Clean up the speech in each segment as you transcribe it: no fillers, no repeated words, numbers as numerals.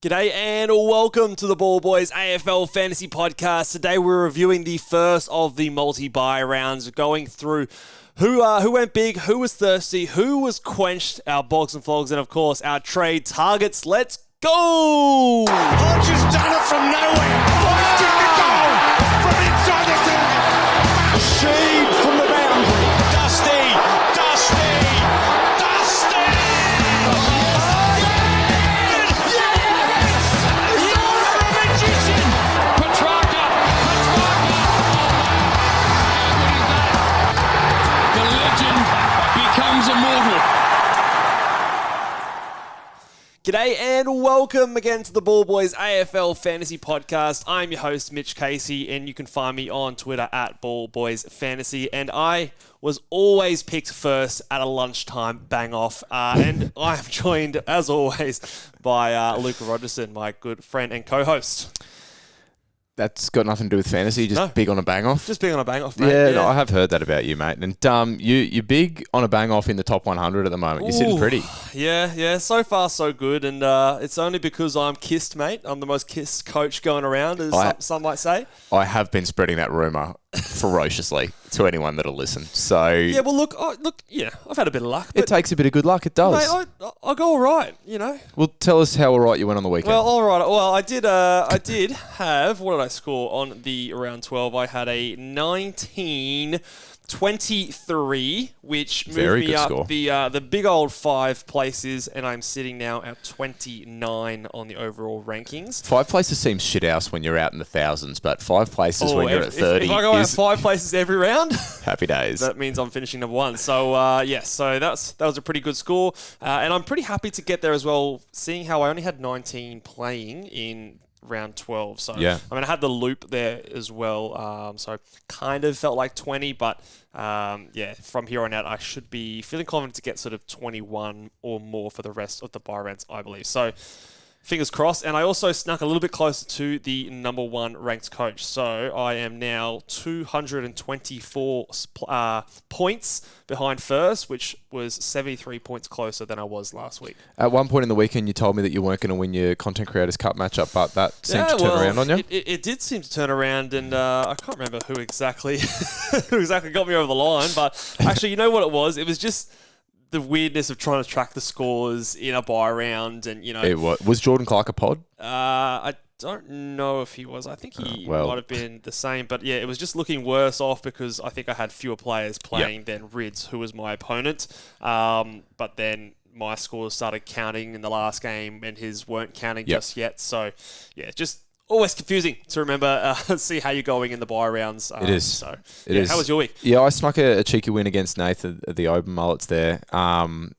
G'day and welcome to the Ball Boys AFL Fantasy Podcast. Today we're reviewing the first of the multi-buy rounds, going through who went big, who was thirsty, who was quenched, our BOGs and Flogs, and of course our trade targets. Let's go! Hodge has done it from nowhere. Blasting the goal from inside the target. Sheed from the boundary. Dusty. G'day and welcome again to the Ball Boys AFL Fantasy Podcast. I'm your host, Mitch Casey, and you can find me on Twitter at Ball Boys Fantasy. And I was always picked first at a lunchtime bang-off. And I'm joined, as always, by Luke Rogerson, my good friend and co-host. That's got nothing to do with fantasy, just big on a bang-off? Just big on a bang-off, mate. Yeah, no, I have heard that about you, mate. And you're big on a bang-off in the top 100 at the moment. You're sitting pretty. Yeah, so far so good. And it's only because I'm kissed, mate. I'm the most kissed coach going around, as some might say. I have been spreading that rumour ferociously to anyone that'll listen. So yeah, well, look, I've had a bit of luck. It takes a bit of good luck, it does. Mate, I go all right, you know. Well, tell us how all right you went on the weekend. Well, all right. Well, I did have, what did I score on the round 12? I had a 19-23, which moved me up the big old 5 places, and I'm sitting now at 29 on the overall rankings. 5 places seems shit house when you're out in the thousands, but 5 places when you're at 30 if I go out 5 places every round, happy days. That means I'm finishing number 1. So so that was a pretty good score, and I'm pretty happy to get there as well, seeing how I only had 19 playing in round 12. So yeah. I mean, I had the loop there as well, so kind of felt like 20, but from here on out, I should be feeling confident to get sort of 21 or more for the rest of the buy rounds, I believe. So fingers crossed. And I also snuck a little bit closer to the number 1 ranked coach. So I am now 224 points behind first, which was 73 points closer than I was last week. At one point in the weekend, you told me that you weren't going to win your Content Creators Cup matchup, but that seemed to turn around on you. It did seem to turn around, and I can't remember who exactly got me over the line. But actually, you know what it was? It was just the weirdness of trying to track the scores in a buy round, and you know, was Jordan Clark a pod? I don't know if he was. I think he might have been the same, but yeah, it was just looking worse off because I think I had fewer players playing than Rids, who was my opponent. But then my scores started counting in the last game, and his weren't counting just yet. So yeah, just always confusing to remember, see how you're going in the buy rounds. It is. It is. How was your week? Yeah, I snuck a cheeky win against Nathan at the Open Mullets there.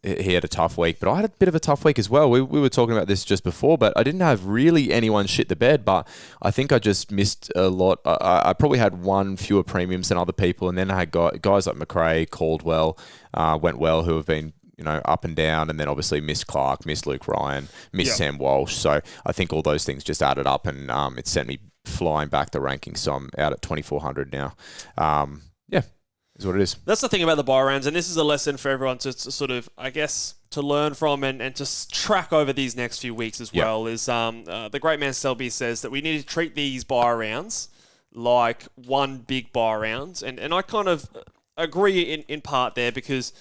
He had a tough week, but I had a bit of a tough week as well. We were talking about this just before, but I didn't have really anyone shit the bed, but I think I just missed a lot. I probably had one fewer premiums than other people, and then I had guys like McRae, Caldwell, went well, who have been up and down, and then obviously missed Clark, missed Luke Ryan, missed Sam Walsh. So I think all those things just added up, and it sent me flying back the rankings. So I'm out at 2,400 now. Is what it is. That's the thing about the buy rounds, and this is a lesson for everyone to sort of, I guess, to learn from and to track over these next few weeks as well. Is the great man Selby says that we need to treat these buy rounds like one big buy round, and I kind of agree in part there, because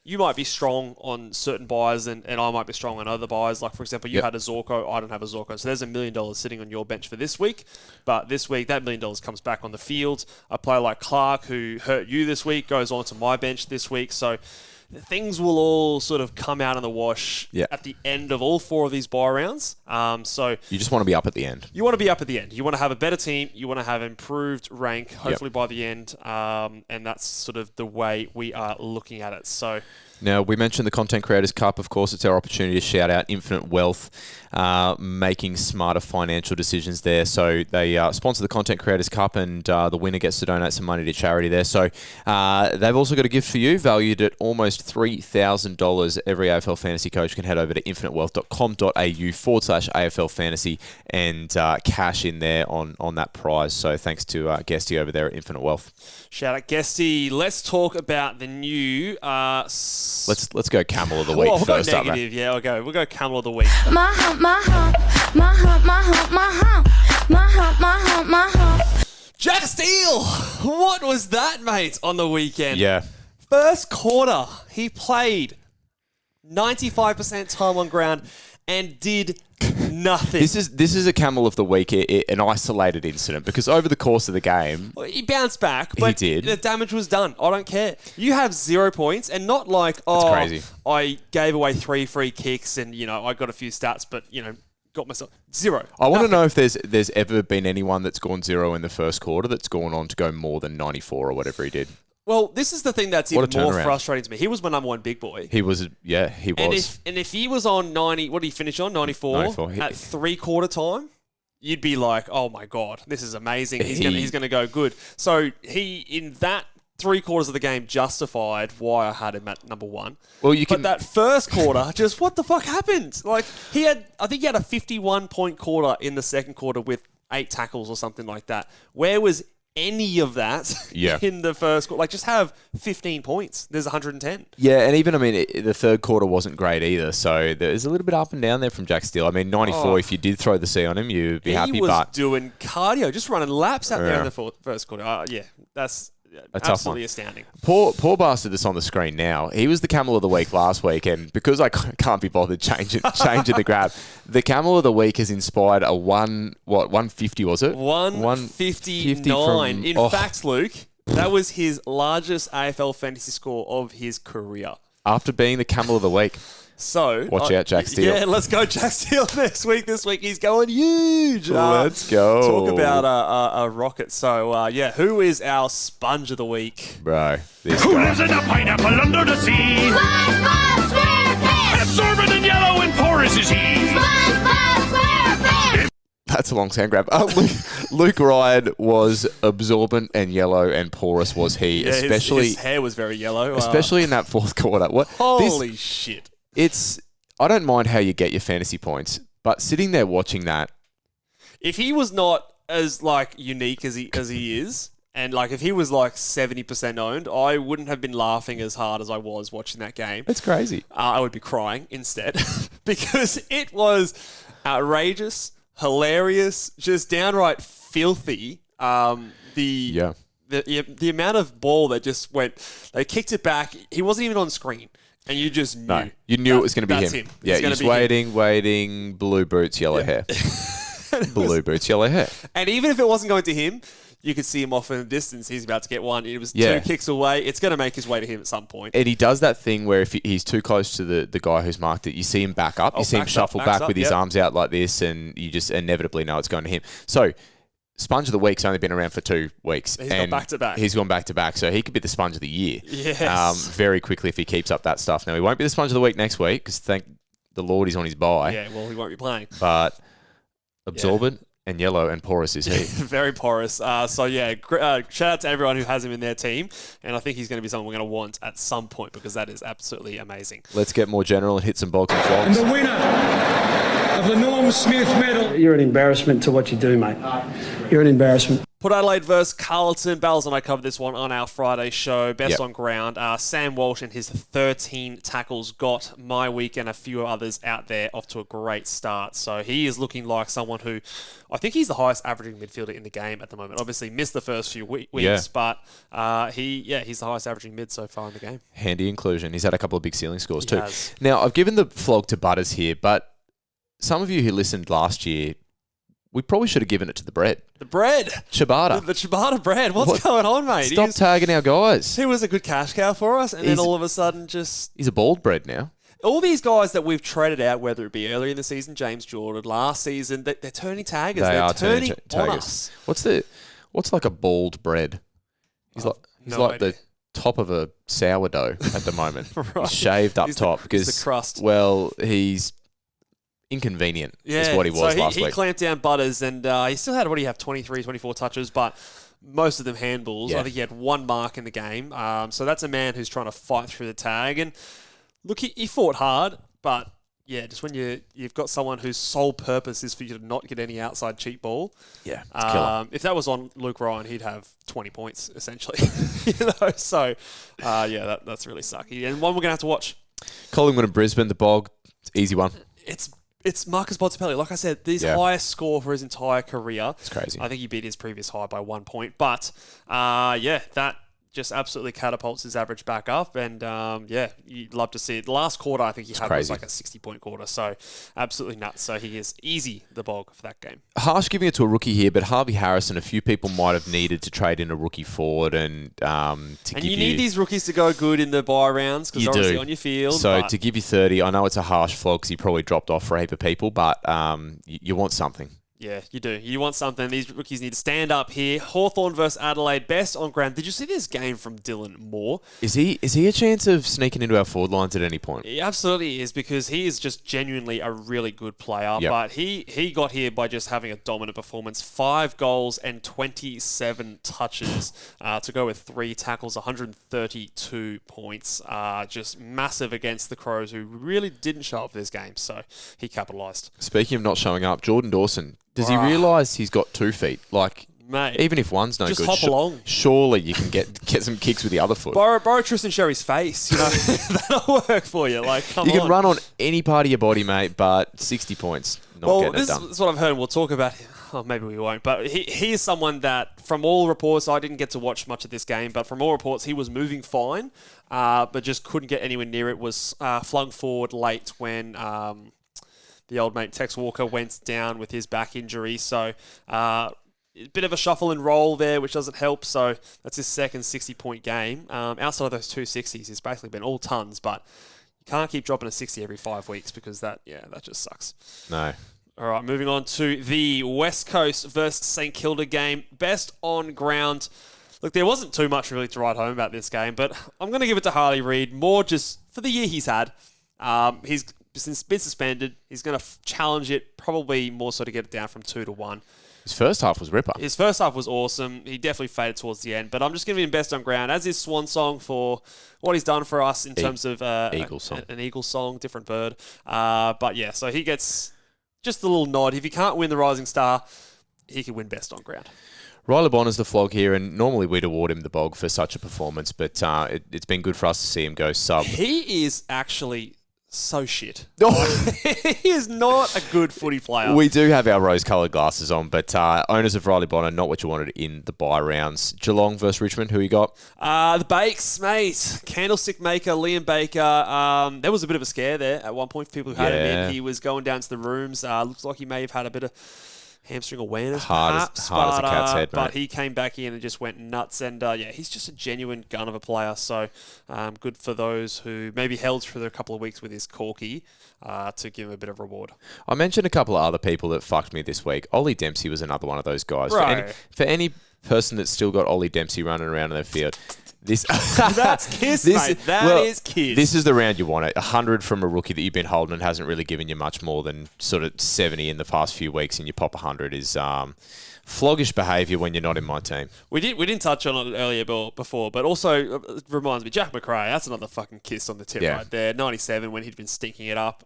you might be strong on certain buys and I might be strong on other buys. Like, for example, you had a Zorko, I don't have a Zorko. So there's $1 million sitting on your bench for this week. But this week, that $1 million comes back on the field. A player like Clark, who hurt you this week, goes on to my bench this week. So things will all sort of come out in the wash at the end of all 4 of these buy rounds. So you just want to be up at the end. You want to be up at the end. You want to have a better team. You want to have improved rank, hopefully by the end. And that's sort of the way we are looking at it. So now, we mentioned the Content Creators Cup. Of course, it's our opportunity to shout out Infinite Wealth, making smarter financial decisions there. So they sponsor the Content Creators Cup, and the winner gets to donate some money to charity there. So they've also got a gift for you, valued at almost $3,000. Every AFL fantasy coach can head over to infinitewealth.com.au/AFL Fantasy and cash in there on that prize. So thanks to Guesty over there at Infinite Wealth. Shout out Guesty. Let's talk about the new Let's go Camel of the Week first. We'll go negative. We'll go Camel of the Week. My Steele, what was that, mate, on the weekend? Yeah. First quarter, he played 95% time on ground and did nothing. This is a Camel of the week, an isolated incident, because over the course of the game, Well, he bounced back, but He did. the damage was done. I don't care. You have 0 points, and not like, crazy. I gave away 3 free kicks and, I got a few stats, but, got myself 0. I want to know if there's ever been anyone that's gone 0 in the first quarter that's gone on to go more than 94 or whatever he did. Well, this is the thing that's What even a more turnaround. frustrating to me. He was my number 1 big boy. He was. And if he was on 90, what did he finish on? 94? 94. At 3-quarter time, you'd be like, oh my God, this is amazing. He's He- going to go good. So he, in that 3-quarters of the game, justified why I had him at number 1. Well, you But can. that first quarter, just what the fuck happened? Like, I think he had a 51-point quarter in the second quarter with 8 tackles or something like that. Where was any of that Yeah. in the first quarter? Like, just have 15 points. There's 110. Yeah, and even, the third quarter wasn't great either, so there's a little bit up and down there from Jack Steele. 94, if you did throw the C on him, you'd be happy, He was but doing cardio, just running laps out there Yeah. in the first quarter. That's A tough absolutely one. astounding. poor bastard that's on the screen now. He was the Camel of the week last week, and because I can't be bothered changing the grab, the Camel of the week has inspired a 150 was it? 159. In from- fact, Luke, that was his largest AFL fantasy score of his career. After being the Camel of the week. So Watch out, Jack Steele. Yeah, let's go, Jack Steele next week. This week he's going huge. Let's go. Talk about a rocket. So who is our sponge of the week? Bro, this Who guy. lives in a pineapple under the sea? SpongeBob SquarePants! Absorbent and yellow and porous is he. SpongeBob SquarePants! That's a long sound grab. Luke Ryan was absorbent and yellow and porous was he, Yeah, especially his hair was very yellow. especially in that fourth quarter. Holy shit. I don't mind how you get your fantasy points, but sitting there watching that, If he was not as unique as he is, and if he was 70% owned, I wouldn't have been laughing as hard as I was watching that game. it's crazy. I would be crying instead because it was outrageous, hilarious, just downright filthy. The amount of ball that just went, they kicked it back. He wasn't even on screen. And you just knew. No, you knew it was going to be that's him. It's Yeah, gonna he's be him. waiting, blue boots, yellow hair. Blue boots, yellow hair. And even if it wasn't going to him, you could see him off in the distance. He's about to get one. It was Yeah. 2 kicks away. It's going to make his way to him at some point. And he does that thing where if he's too close to the guy who's marked it, you see him back up. You see him backs up, shuffle backs back up, with his yep. arms out like this, and you just inevitably know it's going to him. So, Sponge of the Week's only been around for 2 weeks. He's gone and back-to-back. He's gone back-to-back, so he could be the Sponge of the Year. Yes. Very quickly if he keeps up that stuff. Now, he won't be the Sponge of the Week next week, because thank the Lord he's on his bye. Yeah, well, he won't be playing. But absorbent and yellow and porous is he. Very porous. Shout out to everyone who has him in their team. And I think he's going to be someone we're going to want at some point because that is absolutely amazing. Let's get more general and hit some BOGs and And Flogs. the winner of the Norm Smith Medal. You're an embarrassment to what you do, mate. You're an embarrassment. Port Adelaide versus Carlton. Bells and I covered this one on our Friday show. Best Yep. on ground. Sam Walsh and his 13 tackles got my week and a few others out there off to a great start. So he is looking like someone who, I think he's the highest averaging midfielder in the game at the moment. Obviously missed the first few weeks, Yeah. but he's the highest averaging mid so far in the game. Handy inclusion. He's had a couple of big ceiling scores He too. has. Now, I've given the flog to Butters here, but some of you who listened last year, we probably should have given it to the bread. The bread. Ciabatta. The ciabatta bread. What's What? going on, mate? Stop tagging our guys. He was a good cash cow for us, and then He's- all of a sudden just... He's a bald bread now. All these guys that we've traded out, whether it be earlier in the season, James Jordan, last season, they're turning taggers. They They're are turning on taggers. us. What's like a bald bread? He's Oh, like no idea. the top of a sourdough at the moment. Right. He's shaved up He's the- top he's because the crust. Well, he's inconvenient. Yeah, is what he was so last he week. clamped down Butters, and he still had, 23, 24 touches, but most of them handballs. Yeah. I think he had 1 mark in the game. So that's a man who's trying to fight through the tag. And look, he fought hard, but yeah, just when you've got someone whose sole purpose is for you to not get any outside cheap ball. Yeah, it's a killer. If that was on Luke Ryan, he'd have 20 points essentially. So that's really sucky. And one we're gonna have to watch. Collingwood and Brisbane, the bog, it's easy one. It's It's Marcus Bontempelli. Like I said, his highest score for his entire career. It's crazy. I think he beat his previous high by 1 point. But, that just absolutely catapults his average back up. And, you'd love to see it. The last quarter, I think he had was like a 60-point quarter. So, absolutely nuts. So, he is easy, the bog, for that game. Harsh giving it to a rookie here, but Harvey Harrison, a few people might have needed to trade in a rookie forward and you need these rookies to go good in the bye rounds because they're obviously on your field. So to give you 30, I know it's a harsh flog because he probably dropped off for a heap of people, but you want something. Yeah, you do. You want something. These rookies need to stand up here. Hawthorn versus Adelaide, best on ground. Did you see this game from Dylan Moore? Is he a chance of sneaking into our forward lines at any point? He absolutely is because he is just genuinely a really good player. Yep. But he got here by just having a dominant performance. 5 goals and 27 touches to go with 3 tackles, 132 points. Just massive against the Crows who really didn't show up for this game. So he capitalised. Speaking of not showing up, Jordan Dawson. Does he realise he's got 2 feet? Like, mate, even if one's no just good, hop along. Surely you can get some kicks with the other foot. Borrow Tristan Sherry's face, that'll work for you. Like, come on. You can run on any part of your body, mate, but 60 points, not getting it done. This is what I've heard. We'll talk about him. Oh, maybe we won't. But he is someone that, from all reports, I didn't get to watch much of this game, but from all reports, he was moving fine, but just couldn't get anywhere near it. Was flung forward late when the old mate Tex Walker went down with his back injury. So a bit of a shuffle and roll there, which doesn't help. So that's his second 60-point game. Outside of those 2 60s, it's basically been all tons, but you can't keep dropping a 60 every 5 weeks because that just sucks. No. All right, moving on to the West Coast versus St Kilda game. Best on ground. Look, there wasn't too much really to write home about this game, but I'm going to give it to Harley Reid more just for the year he's had. He's been suspended. He's going to challenge it, probably more so to get it down from 2 to 1. His first half was ripper. His first half was awesome. He definitely faded towards the end, but I'm just going to give him best on ground as his swan song for what he's done for us in terms of eagle song. An eagle song, different bird. But yeah, so he gets just a little nod. If he can't win the Rising Star, he can win best on ground. Riley Bonner's the flog here, and normally we'd award him the bog for such a performance, but it's been good for us to see him go sub. He is actually so shit. He is not a good footy player. We do have our rose-coloured glasses on, but owners of Riley Bonner, not what you wanted in the bye rounds. Geelong versus Richmond, who you got? The Bakes, mate. Candlestick maker, Liam Baker. There was a bit of a scare there at one point for people who had him in. He was going down to the rooms. Looks like he may have had a bit of hamstring awareness, hard as a cat's head, mate. But he came back in and just went nuts. And he's just a genuine gun of a player. So good for those who maybe held for a couple of weeks with his corky to give him a bit of reward. I mentioned a couple of other people that fucked me this week. Ollie Dempsey was another one of those guys. Right. For any person that's still got Ollie Dempsey running around in their field. That's kiss, mate. That is kiss. This is the round you want it. 100 from a rookie that you've been holding and hasn't really given you much more than sort of 70 in the past few weeks, and you pop 100 is floggish behaviour when you're not in my team. We didn't touch on it earlier before, but also it reminds me, Jack McRae, that's another fucking kiss on the tip right there. 97 when he'd been stinking it up.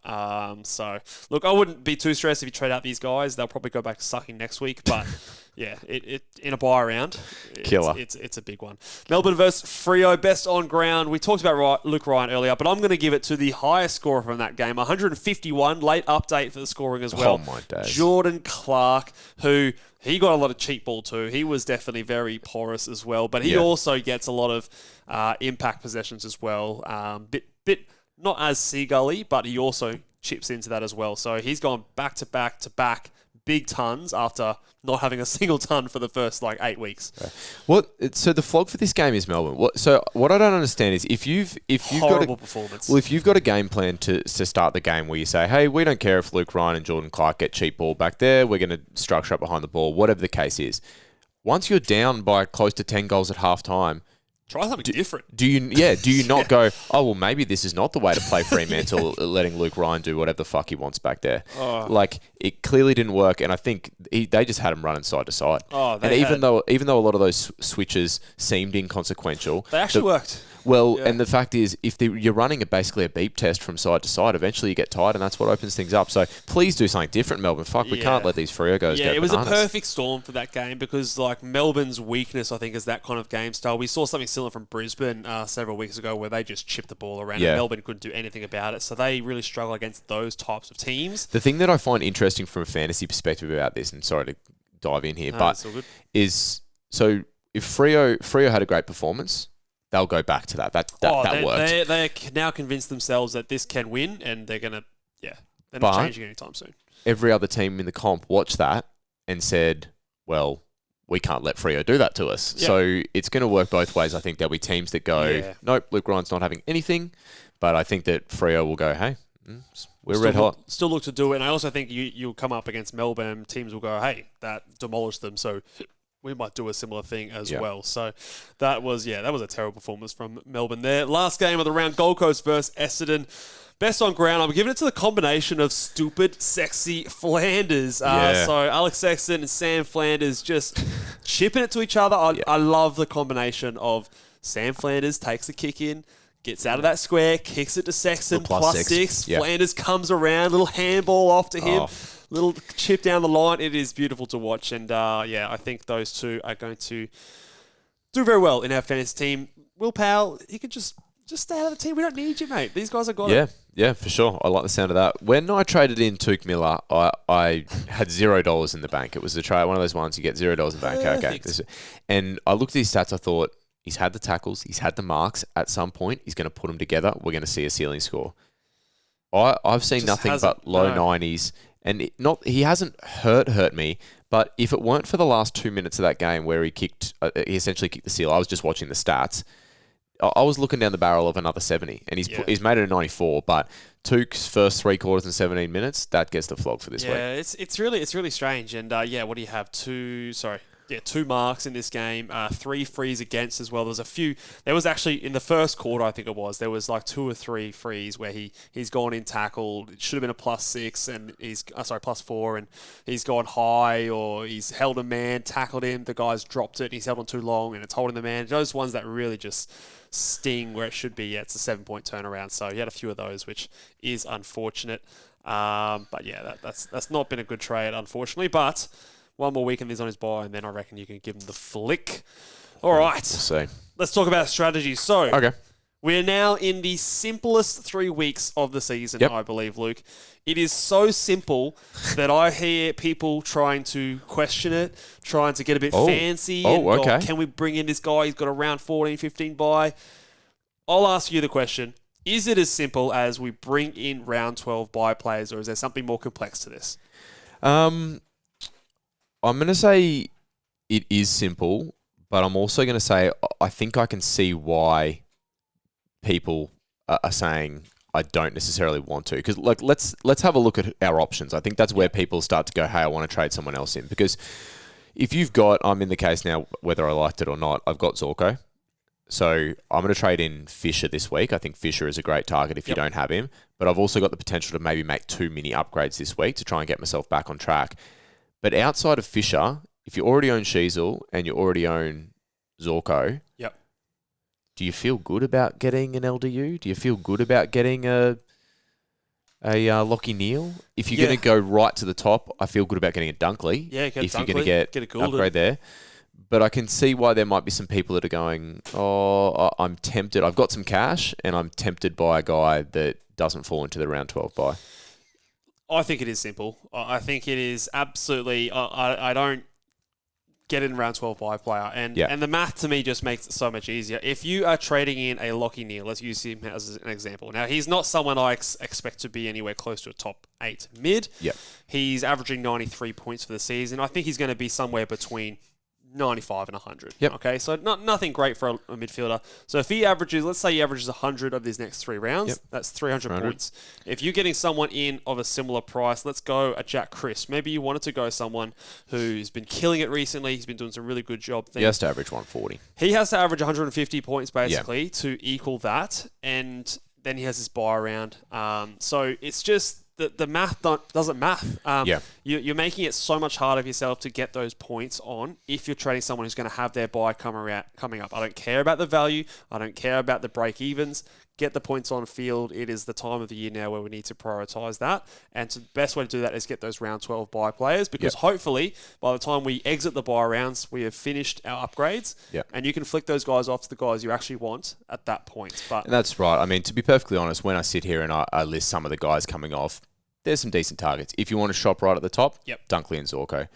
So, look, I wouldn't be too stressed if you trade out these guys. They'll probably go back to sucking next week, but yeah, it in a bye round, killer. It's a big one. Melbourne versus Freo, best on ground. We talked about Luke Ryan earlier, but I'm going to give it to the highest scorer from that game, 151. Late update for the scoring as well. Oh my days. Jordan Clark, who he got a lot of cheap ball too. He was definitely very porous as well, but he also gets a lot of impact possessions as well. Bit not as seagully, but he also chips into that as well. So he's gone back to back to back big tons after not having a single ton for the first 8 weeks. So the flog for this game is Melbourne. What I don't understand is if you've horrible performance. Well, if you've got a game plan to start the game where you say, hey, we don't care if Luke Ryan and Jordan Clark get cheap ball back there, we're going to structure up behind the ball, whatever the case is. Once you're down by close to 10 goals at half time, try something different. Do you not go, oh, well, maybe this is not the way to play Fremantle, letting Luke Ryan do whatever the fuck he wants back there. It clearly didn't work, and I think they just had him running side to side. Even though a lot of those switches seemed inconsequential, they actually worked. Well, and the fact is, if you're running basically a beep test from side to side, eventually you get tired, and that's what opens things up. So please do something different, Melbourne. Fuck, we can't let these Freo goes go it was bananas. a perfect storm for that game because, like, Melbourne's weakness, I think, is that kind of game style. We saw something similar from Brisbane several weeks ago where they just chipped the ball around and Melbourne couldn't do anything about it. So they really struggle against those types of teams. The thing that I find interesting from a fantasy perspective about this, and sorry to dive in here, but is so if Freo had a great performance, they'll go back to that. That worked. They're now convinced themselves that this can win, and they're going to, they're not changing anytime soon. Every other team in the comp watched that and said, well, we can't let Freo do that to us. Yeah. So it's going to work both ways. I think there'll be teams that go, nope, Luke Ryan's not having anything. But I think that Freo will go, hey, we're red hot. Still look to do it. And I also think you'll come up against Melbourne. Teams will go, hey, that demolished them. So we might do a similar thing as well. So that was a terrible performance from Melbourne there. Last game of the round, Gold Coast versus Essendon. Best on ground, I'm giving it to the combination of stupid, sexy Flanders. So Alex Sexton and Sam Flanders just chipping it to each other. I love the combination of Sam Flanders takes a kick in, gets out of that square, kicks it to Sexton, plus six. Yep. Flanders comes around, little handball off to him. Little chip down the line. It is beautiful to watch. And, I think those two are going to do very well in our fantasy team. Will Powell, he could just stay out of the team. We don't need you, mate. These guys have got it. Yeah, for sure. I like the sound of that. When I traded in Tuke Miller, I had $0 in the bank. It was the trade, one of those ones you get $0 in the bank. Perfect. Okay. And I looked at his stats. I thought, he's had the tackles. He's had the marks. At some point, he's going to put them together. We're going to see a ceiling score. I've seen nothing but low 90s. And he hasn't hurt me, but if it weren't for the last 2 minutes of that game where he essentially kicked the seal, I was just watching the stats. I was looking down the barrel of another 70, and he's made it a 94. But Tuke's first 3 quarters and 17 minutes, that gets the flog for this week. Yeah, it's really strange. And what do you have? Two marks in this game, 3 frees against as well. There was actually in the first quarter, I think it was, there was like 2 or 3 frees where he's gone in tackled. It should have been a +6 and he's +4 and he's gone high or he's held a man, tackled him. The guy's dropped it and he's held on too long and it's holding the man. Those ones that really just sting where it should be. Yeah, it's a 7-point turnaround. So he had a few of those, which is unfortunate. That's not been a good trade, unfortunately. But one more week and he's on his bye, and then I reckon you can give him the flick. All right. We'll see. Let's talk about strategy. So, we're now in the simplest 3 weeks of the season, I believe, Luke. It is so simple that I hear people trying to question it, trying to get a bit fancy. Can we bring in this guy? He's got a round 14, 15 bye. I'll ask you the question. Is it as simple as we bring in round 12 bye players, or is there something more complex to this? I'm going to say it is simple, but I'm also going to say I think I can see why people are saying I don't necessarily want to. Because let's have a look at our options. I think that's where people start to go, hey, I want to trade someone else in. Because if you've got, I'm in the case now, whether I liked it or not, I've got Zorko. So I'm going to trade in Fisher this week. I think Fisher is a great target if you don't have him. But I've also got the potential to maybe make 2 mini upgrades this week to try and get myself back on track. But outside of Fisher, if you already own Sheasel and you already own Zorko, do you feel good about getting an LDU? Do you feel good about getting a Lockie Neal? If you're going to go right to the top, I feel good about getting a Dunkley. Yeah, if you're going to get an upgrade there. But I can see why there might be some people that are going, I'm tempted. I've got some cash and I'm tempted by a guy that doesn't fall into the round 12 bye. I think it is simple. I think it is absolutely... I don't get in round 12 bye player. And the math to me just makes it so much easier. If you are trading in a Lockie Neal, let's use him as an example. Now, he's not someone I expect to be anywhere close to a top 8 mid. Yep. He's averaging 93 points for the season. I think he's going to be somewhere between 95 and 100. Yep. Okay, so nothing great for a midfielder. So if he averages, let's say he averages 100 of these next 3 rounds, that's 300 points. If you're getting someone in of a similar price, let's go a Jack Chris. Maybe you wanted to go someone who's been killing it recently. He's been doing some really good job things. He has to average 140. He has to average 150 points basically to equal that, and then he has his buy around. So it's just the math doesn't math. Yeah. You're making it so much harder for yourself to get those points on if you're trading someone who's going to have their buy coming up. I don't care about the value. I don't care about the break evens. Get the points on field. It is the time of the year now where we need to prioritise that. And the best way to do that is get those round 12 buy players, because hopefully by the time we exit the buy rounds, we have finished our upgrades. Yep. And you can flick those guys off to the guys you actually want at that point. But And that's right. I mean, to be perfectly honest, when I sit here and I list some of the guys coming off, there's some decent targets. If you want to shop right at the top, Dunkley and Zorko.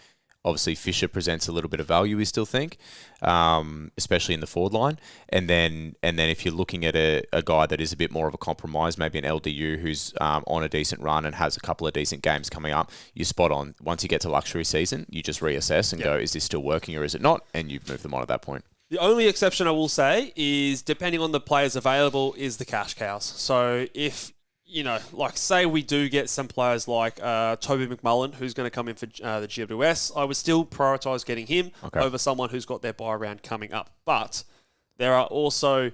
Obviously, Fisher presents a little bit of value, we still think, especially in the forward line. And then if you're looking at a guy that is a bit more of a compromise, maybe an LDU who's on a decent run and has a couple of decent games coming up, you're spot on. Once you get to luxury season, you just reassess and go, is this still working or is it not? And you move them on at that point. The only exception I will say is, depending on the players available, is the cash cows. So if, like say we do get some players like Toby McMullen, who's going to come in for the GWS, I would still prioritise getting him over someone who's got their buy round coming up. But there are also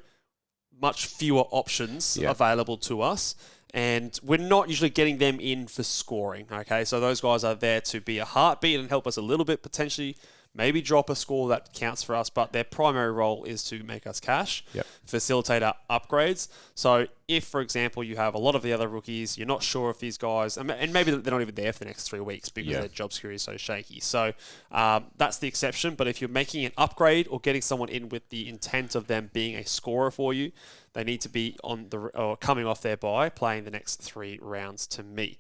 much fewer options available to us, and we're not usually getting them in for scoring. Okay, so those guys are there to be a heartbeat and help us a little bit, potentially maybe drop a score that counts for us, but their primary role is to make us cash, facilitate our upgrades. So if, for example, you have a lot of the other rookies, you're not sure if these guys, and maybe they're not even there for the next 3 weeks because their job security is so shaky. So that's the exception. But if you're making an upgrade or getting someone in with the intent of them being a scorer for you, they need to be or coming off their bye, playing the next 3 rounds to me.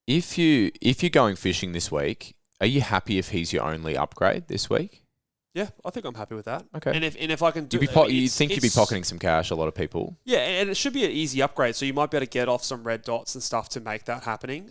If you're going fishing this week, are you happy if he's your only upgrade this week? Yeah, I think I'm happy with that. Okay. And if I can do, you'd think you'd be pocketing some cash. A lot of people. Yeah, and it should be an easy upgrade. So you might be able to get off some red dots and stuff to make that happening.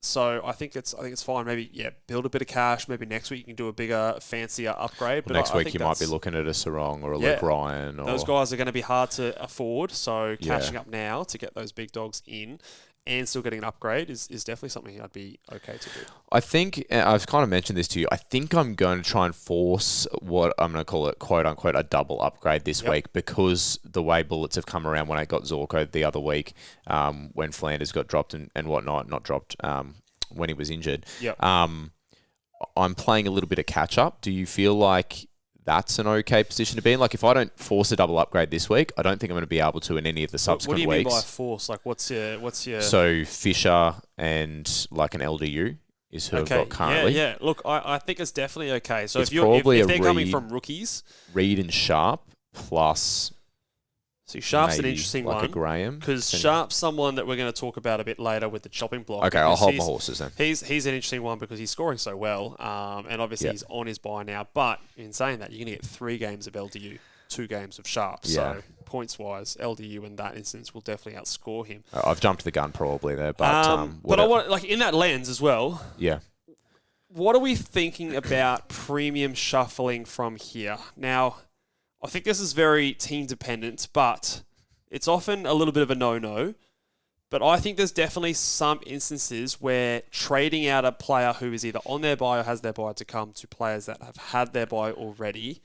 So I think it's fine. Maybe build a bit of cash. Maybe next week you can do a bigger, fancier upgrade. Well, next week you might be looking at a Sarong or a Luke Ryan. Those guys are going to be hard to afford. So cashing up now to get those big dogs in and still getting an upgrade is definitely something I'd be okay to do. I think, I've kind of mentioned this to you, I think I'm going to try and force what I'm going to call it, quote unquote, a double upgrade this week, because the way bullets have come around when I got Zorko the other week, when Flanders got dropped and whatnot, not dropped, when he was injured. I'm playing a little bit of catch up. Do you feel like that's an okay position to be in? Like, if I don't force a double upgrade this week, I don't think I'm going to be able to in any of the subsequent weeks. What do you mean by force? Like, what's your... So Fisher and like an LDU is who I've got currently. Yeah. Look, I think it's definitely okay. So if they're coming from rookies, Reed and Sharp plus. See, Sharp's an interesting like one. a Graham. Because Sharp's someone that we're going to talk about a bit later with the chopping block. Okay, I'll hold my horses then. He's an interesting one because he's scoring so well, and obviously he's on his bye now. But in saying that, you're going to get 3 games of LDU, 2 games of Sharp. So points-wise, LDU in that instance will definitely outscore him. I've jumped the gun probably there, but I want, like, in that lens as well. Yeah. What are we thinking about premium shuffling from here? Now, I think this is very team dependent, but it's often a little bit of a no-no. But I think there's definitely some instances where trading out a player who is either on their buy or has their buy to come to players that have had their buy already,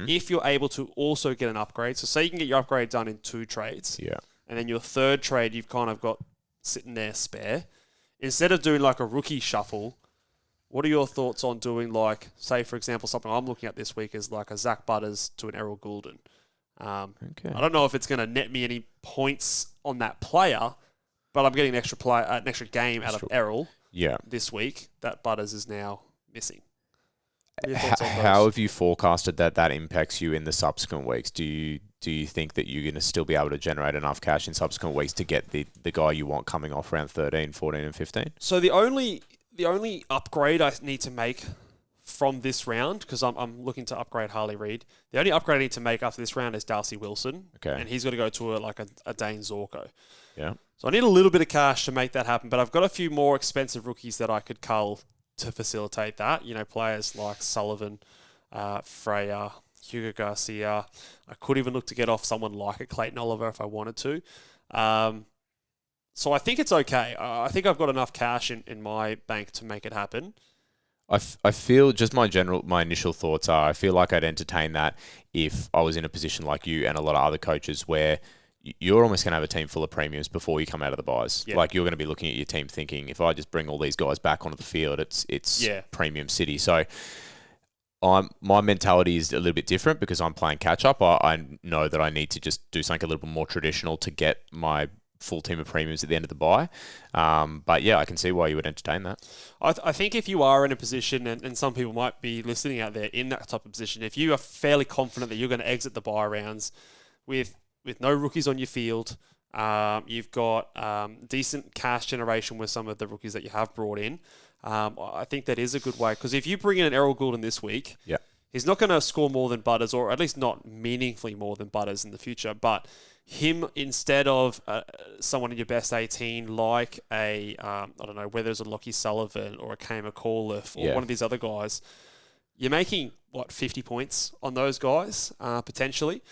if you're able to also get an upgrade. So say you can get your upgrade done in 2 trades, and then your 3rd trade you've kind of got sitting there spare. Instead of doing like a rookie shuffle, what are your thoughts on doing, like, say, for example, something I'm looking at this week is like a Zach Butters to an Errol Goulden. I don't know if it's going to net me any points on that player, but I'm getting an extra game out of Errol this week that Butters is now missing. How have you forecasted that impacts you in the subsequent weeks? Do you think that you're going to still be able to generate enough cash in subsequent weeks to get the guy you want coming off round 13, 14 and 15? So the only upgrade I need to make from this round, because I'm looking to upgrade Harley Reid, the only upgrade I need to make after this round is Darcy Wilson. Okay. And he's got to go to a Dane Zorko. Yeah. So I need a little bit of cash to make that happen, but I've got a few more expensive rookies that I could cull to facilitate that. You know, players like Sullivan, Freya, Hugo Garcia. I could even look to get off someone like a Clayton Oliver if I wanted to. So I think it's okay. I think I've got enough cash in my bank to make it happen. I feel, just my initial thoughts are, I feel like I'd entertain that if I was in a position like you and a lot of other coaches where you're almost going to have a team full of premiums before you come out of the buys. Yeah. Like, you're going to be looking at your team thinking, if I just bring all these guys back onto the field, it's premium city. So my mentality is a little bit different because I'm playing catch up. I know that I need to just do something a little bit more traditional to get my full team of premiums at the end of the buy. But yeah, I can see why you would entertain that. I think if you are in a position, and some people might be listening out there in that type of position, if you are fairly confident that you're going to exit the buy rounds with no rookies on your field, you've got decent cash generation with some of the rookies that you have brought in, I think that is a good way. Because if you bring in an Errol Goulden this week, he's not going to score more than Butters, or at least not meaningfully more than Butters in the future, but him instead of someone in your best 18 like I don't know, whether it's a Lockie Sullivan or a Camel McAuliffe or one of these other guys, you're making, 50 points on those guys, potentially.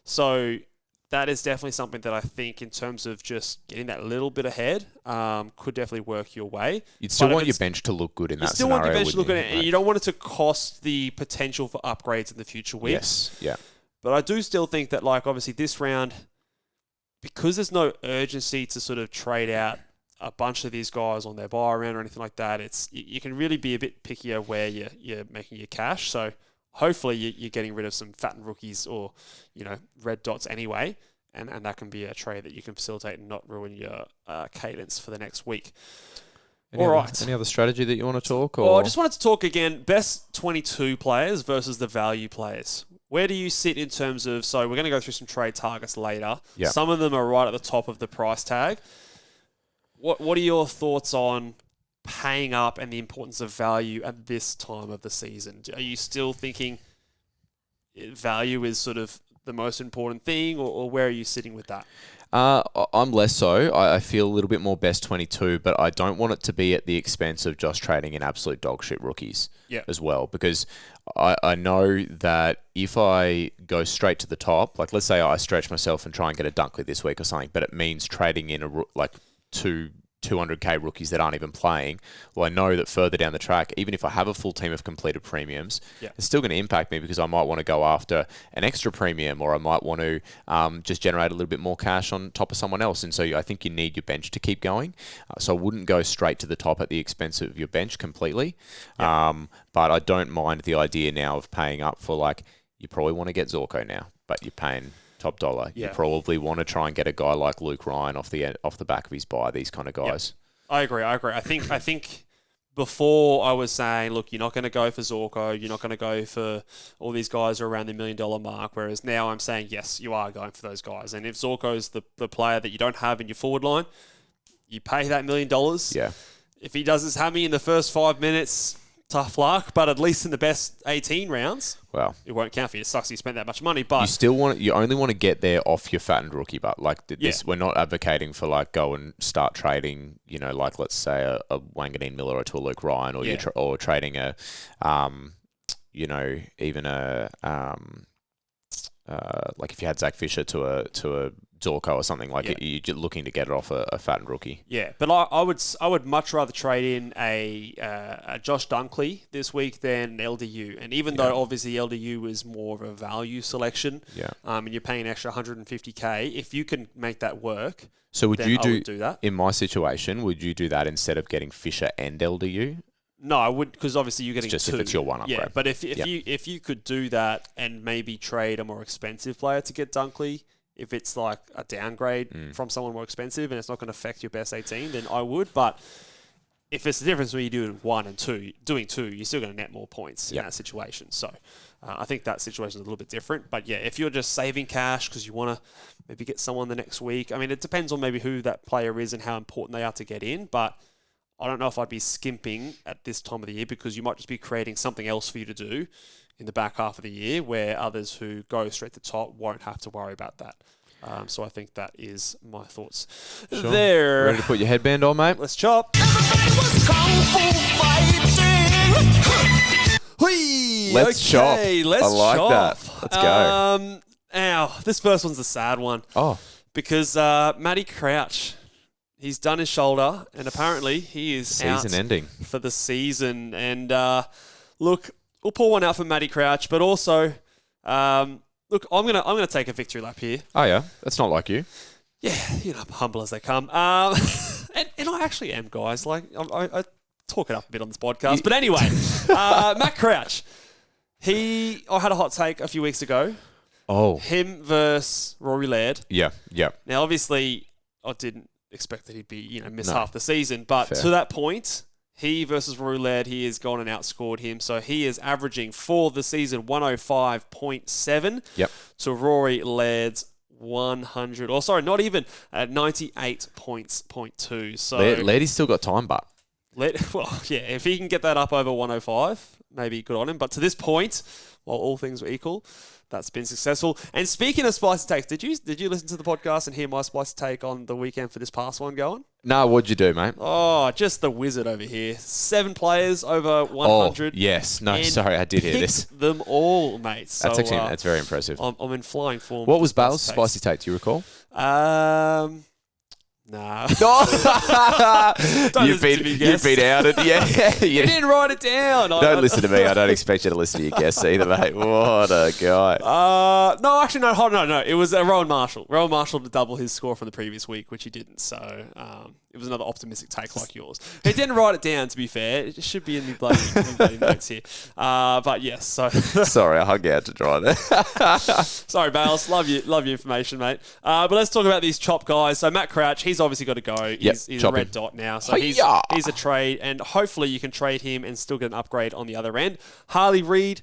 So that is definitely something that I think, in terms of just getting that little bit ahead, could definitely work your way. You'd still want your bench to look good in that scenario. You still want your bench to look good, and you don't want it to cost the potential for upgrades in the future weeks. Yes, yeah. But I do still think that, obviously this round, because there's no urgency to sort of trade out a bunch of these guys on their buy round or anything like that, you can really be a bit pickier where you're making your cash. So hopefully you're getting rid of some fattened rookies or, red dots anyway, and that can be a trade that you can facilitate and not ruin your cadence for the next week. Any other strategy that you want to talk? Or? Well, I just wanted to talk again, best 22 players versus the value players. Where do you sit in terms of, so we're going to go through some trade targets later. Yeah. Some of them are right at the top of the price tag. What are your thoughts on paying up and the importance of value at this time of the season? Are you still thinking value is sort of the most important thing, or where are you sitting with that? I'm less so. I feel a little bit more best 22, but I don't want it to be at the expense of just trading in absolute dog shit rookies as well, because I know that if I go straight to the top, like let's say I stretch myself and try and get a Dunkley this week or something, but it means trading in two 200k rookies that aren't even playing. Well, I know that further down the track, even if I have a full team of completed premiums, it's still going to impact me because I might want to go after an extra premium, or I might want to just generate a little bit more cash on top of someone else. And so I think you need your bench to keep going. So I wouldn't go straight to the top at the expense of your bench completely. But I don't mind the idea now of paying up for, you probably want to get Zorko now, but you're paying top dollar. You probably want to try and get a guy like Luke Ryan off the back of his buy, these kind of guys. I agree. I think before I was saying, look, you're not going to go for Zorko, you're not going to go for all these guys who are around the $1 million mark, whereas now I'm saying, yes, you are going for those guys. And if Zorko's the player that you don't have in your forward line, you pay that $1 million. Yeah. If he does his hammy in the first 5 minutes, tough luck, but at least in the best 18 rounds, well, it won't count for you. It sucks you spent that much money, but you only want to get there off your fattened rookie. But we're not advocating for go and start trading. Let's say a Wanganeen Miller or to a Luke Ryan, or or trading a, even a if you had Zach Fisher to a Zorko or something you're looking to get it off a fattened rookie. Yeah, but I would much rather trade in a Josh Dunkley this week than LDU. And even though obviously LDU is more of a value selection, and you're paying an extra 150k, if you can make that work, so would do that? In my situation, would you do that instead of getting Fisher and LDU? No, I would, because obviously you're getting just two. If it's your one upgrade. Yeah, but if you could do that and maybe trade a more expensive player to get Dunkley, if it's a downgrade from someone more expensive and it's not going to affect your best 18, then I would. But if it's the difference when you're doing 1 and 2, doing 2, you're still going to net more points in that situation. So I think that situation is a little bit different. But yeah, if you're just saving cash because you want to maybe get someone the next week, I mean, it depends on maybe who that player is and how important they are to get in. But I don't know if I'd be skimping at this time of the year, because you might just be creating something else for you to do in the back half of the year, where others who go straight to top won't have to worry about that. So I think that is my thoughts there. Ready to put your headband on, mate? Let's chop. Let's chop. Let's I like chop. that. Let's go. Now, this first one's a sad one. Oh. Because Matty Crouch, he's done his shoulder, and apparently he is season ending for the season. And look, we'll pull one out for Matty Crouch, but also Look, I'm gonna take a victory lap here. Oh, yeah? That's not like you. Yeah, humble as they come. And I actually am, guys. Like, I talk it up a bit on this podcast. But anyway, Matt Crouch. I had a hot take a few weeks ago. Oh. Him versus Rory Laird. Yeah. Now, obviously, I didn't expect that he'd be, miss half the season. But to that point, he versus Rory Laird, he has gone and outscored him. So he is averaging for the season 105.7 to Rory Laird's 100. Or sorry, not even 98 points, 0.2. So Lairdy's still got time, but. Well, yeah, if he can get that up over 105, maybe good on him. But to this point, while all things were equal, that's been successful. And speaking of spicy takes, did you listen to the podcast and hear my spicy take on the weekend for this past one going? No, what'd you do, mate? Oh, just the wizard over here. 7 players over 100. Oh, yes. No, sorry, I did hear this. Them all, mate. So, That's very impressive. I'm in flying form. What was Bale's spicy take? Do you recall? Nah. You've been outed. Yeah. You didn't write it down. Don't listen to me. I don't expect you to listen to your guests either, mate. What a guy. No, actually, no. Hold on, no. It was Rowan Marshall. Rowan Marshall to double his score from the previous week, which he didn't. So it was another optimistic take like yours. He didn't write it down, to be fair. It should be in the bloody notes here. But yes, so. Sorry, I hung out to dry there. Sorry, Bales. Love your information, mate. But let's talk about these chop guys. So Matt Crouch, he's obviously got to go. He's a red dot now. So he's a trade, and hopefully you can trade him and still get an upgrade on the other end. Harley Reid,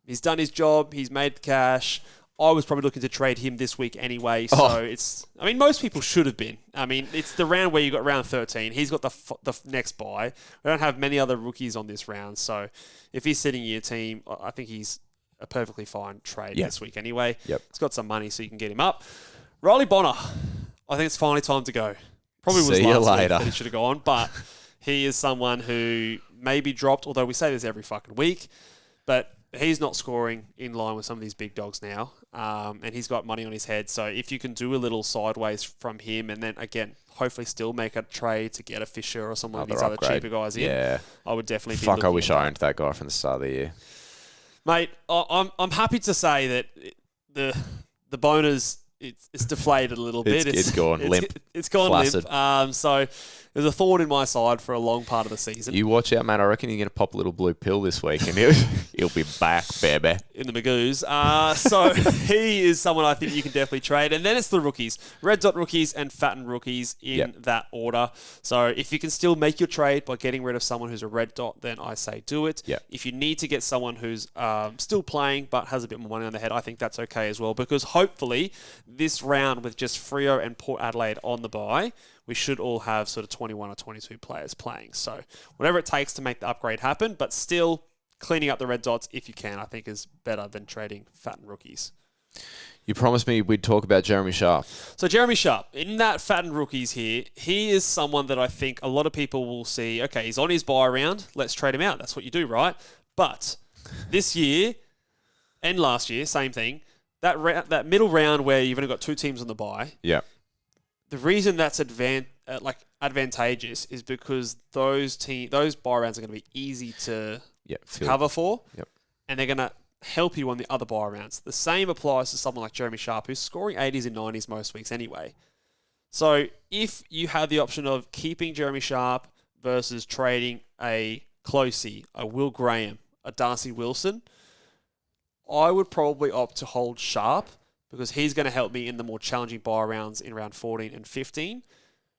he's done his job. He's made the cash. I was probably looking to trade him this week anyway. So most people should have been. It's the round where you got round 13. He's got the next bye. We don't have many other rookies on this round. So if he's sitting in your team, I think he's a perfectly fine trade this week anyway. Yep. He's got some money so you can get him up. Riley Bonner, I think it's finally time to go. Probably was See you last later. week that he should have gone, but he is someone who may be dropped, although we say this every fucking week, but he's not scoring in line with some of these big dogs now, and he's got money on his head. So if you can do a little sideways from him and then, again, hopefully still make a trade to get a Fisher or some of these other cheaper guys in, I would definitely be looking I wish at I owned that guy from the start of the year. Mate, I'm happy to say that the bonus... It's deflated a little bit. It's gone limp. It's gone flaccid. limp. So there's a thorn in my side for a long part of the season. You watch out, man. I reckon you're going to pop a little blue pill this week and he'll be back, baby. In the Magoos. So he is someone I think you can definitely trade. And then it's the rookies. Red dot rookies and fattened rookies in that order. So if you can still make your trade by getting rid of someone who's a red dot, then I say do it. Yep. If you need to get someone who's still playing but has a bit more money on their head, I think that's okay as well. Because hopefully this round with just Freo and Port Adelaide on the bye, we should all have sort of 21 or 22 players playing. So whatever it takes to make the upgrade happen, but still cleaning up the red dots if you can, I think is better than trading fattened rookies. You promised me we'd talk about Jeremy Sharp. So Jeremy Sharp, in that fattened rookies here, he is someone that I think a lot of people will see, okay, he's on his buy round, let's trade him out. That's what you do, right? But this year and last year, same thing, that middle round where you've only got 2 teams on the buy, the reason that's advantageous is because those buy rounds are going to be easy to cover for, and they're going to help you on the other buy rounds. The same applies to someone like Jeremy Sharp, who's scoring 80s and 90s most weeks anyway. So if you have the option of keeping Jeremy Sharp versus trading a Closey, a Will Graham, a Darcy Wilson, I would probably opt to hold Sharp because he's going to help me in the more challenging buy rounds in round 14 and 15.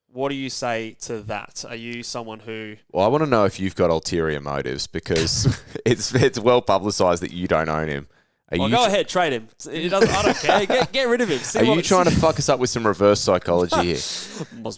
What do you say to that? Are you someone who... Well, I want to know if you've got ulterior motives because it's well publicised that you don't own him. Go ahead, trade him. I don't care. Get rid of him. Are you trying to fuck us up with some reverse psychology here? No,